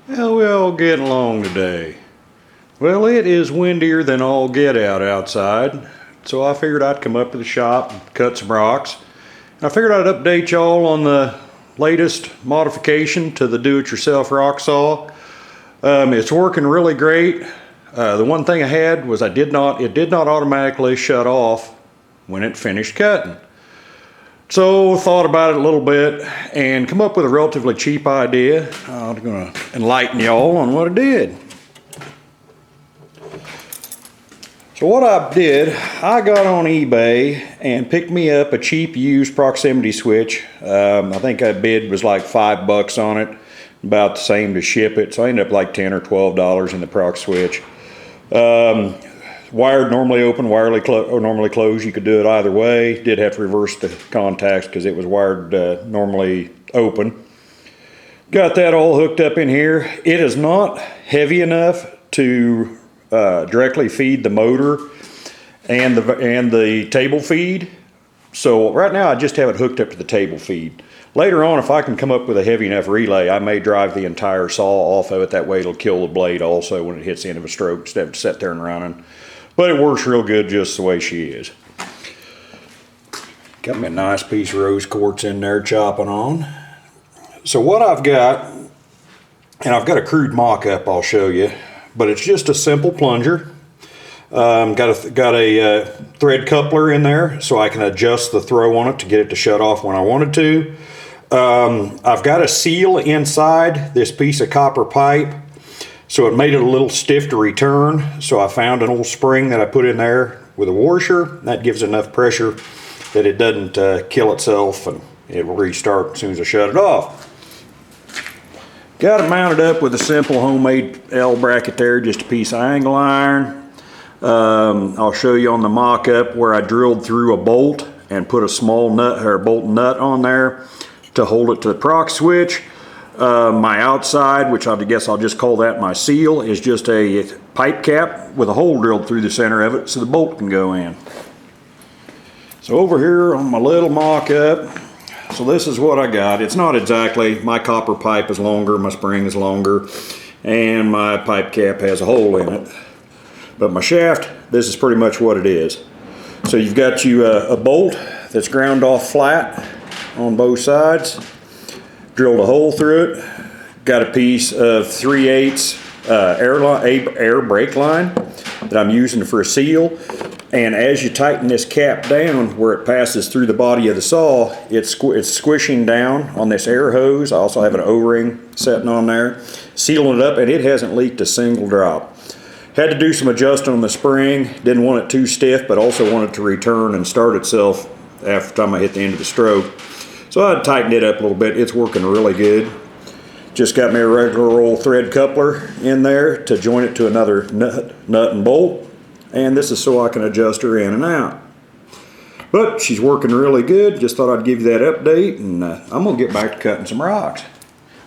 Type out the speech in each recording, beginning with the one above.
How we all getting along today? Well, it is windier than all get out outside, so I figured I'd come up to the shop and cut some rocks. And I figured I'd update y'all on the latest modification to the do-it-yourself rock saw. It's working really great. The one thing I had was it did not automatically shut off when it finished cutting. So thought about it a little bit and come up with a relatively cheap idea. I'm going to enlighten y'all on what I did. So what I did, I got on eBay and picked me up a cheap used proximity switch. I think that bid was like $5 on it, about the same to ship it. So I ended up like $10 or $12 in the prox switch. Wired normally open, normally closed. You could do it either way. Did have to reverse the contacts because it was wired normally open. Got that all hooked up in here. It is not heavy enough to directly feed the motor and the table feed. So right now I just have it hooked up to the table feed. Later on, if I can come up with a heavy enough relay, I may drive the entire saw off of it. That way it'll kill the blade also when it hits the end of a stroke instead of sit there and running. But it works real good just the way she is. Got me a nice piece of rose quartz in there chopping on. So what I've got, and I've got a crude mock-up I'll show you, but it's just a simple plunger. Got a thread coupler in there so I can adjust the throw on it to get it to shut off when I wanted to. I've got a seal inside this piece of copper pipe, so it made it a little stiff to return. So I found an old spring that I put in there with a washer. That gives enough pressure that it doesn't kill itself and it will restart as soon as I shut it off. Got it mounted up with a simple homemade L bracket there, just a piece of angle iron. I'll show you on the mock-up where I drilled through a bolt and put a small nut or bolt nut on there to hold it to the prox switch. My outside, which I guess I'll just call that my seal, is just a pipe cap with a hole drilled through the center of it so the bolt can go in. So over here on my little mock-up, so this is what I got. It's not exactly, my copper pipe is longer, my spring is longer, and my pipe cap has a hole in it. But my shaft, this is pretty much what it is. So you've got you a bolt that's ground off flat on both sides. Drilled a hole through it. Got a piece of 3/8 air brake line that I'm using for a seal. And as you tighten this cap down where it passes through the body of the saw, it's squishing down on this air hose. I also have an O-ring sitting on there, sealing it up, and it hasn't leaked a single drop. Had to do some adjusting on the spring. Didn't want it too stiff, but also wanted it to return and start itself after the time I hit the end of the stroke. So I tightened it up a little bit. It's working really good. Just got me a regular old thread coupler in there to join it to another nut and bolt. And this is so I can adjust her in and out. But she's working really good. Just thought I'd give you that update, and I'm gonna get back to cutting some rocks.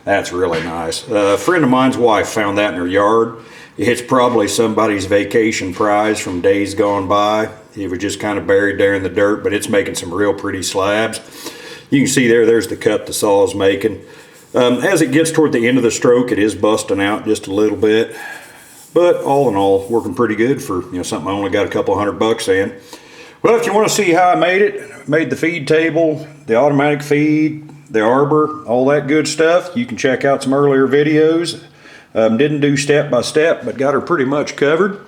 That's really nice. A friend of mine's wife found that in her yard. It's probably somebody's vacation prize from days gone by. It was just kind of buried there in the dirt, but it's making some real pretty slabs. You can see there's the cut the saw is making. As it gets toward the end of the stroke, it is busting out just a little bit. But all in all, working pretty good for something I only got a couple $100 in. Well, if you want to see how I made it, made the feed table, the automatic feed, the arbor, all that good stuff, you can check out some earlier videos. Didn't do step by step, but got her pretty much covered.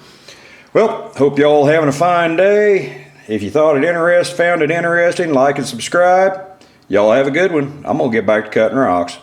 Well, hope you all having a fine day. If you found it interesting, like and subscribe. Y'all have a good one. I'm going to get back to cutting rocks.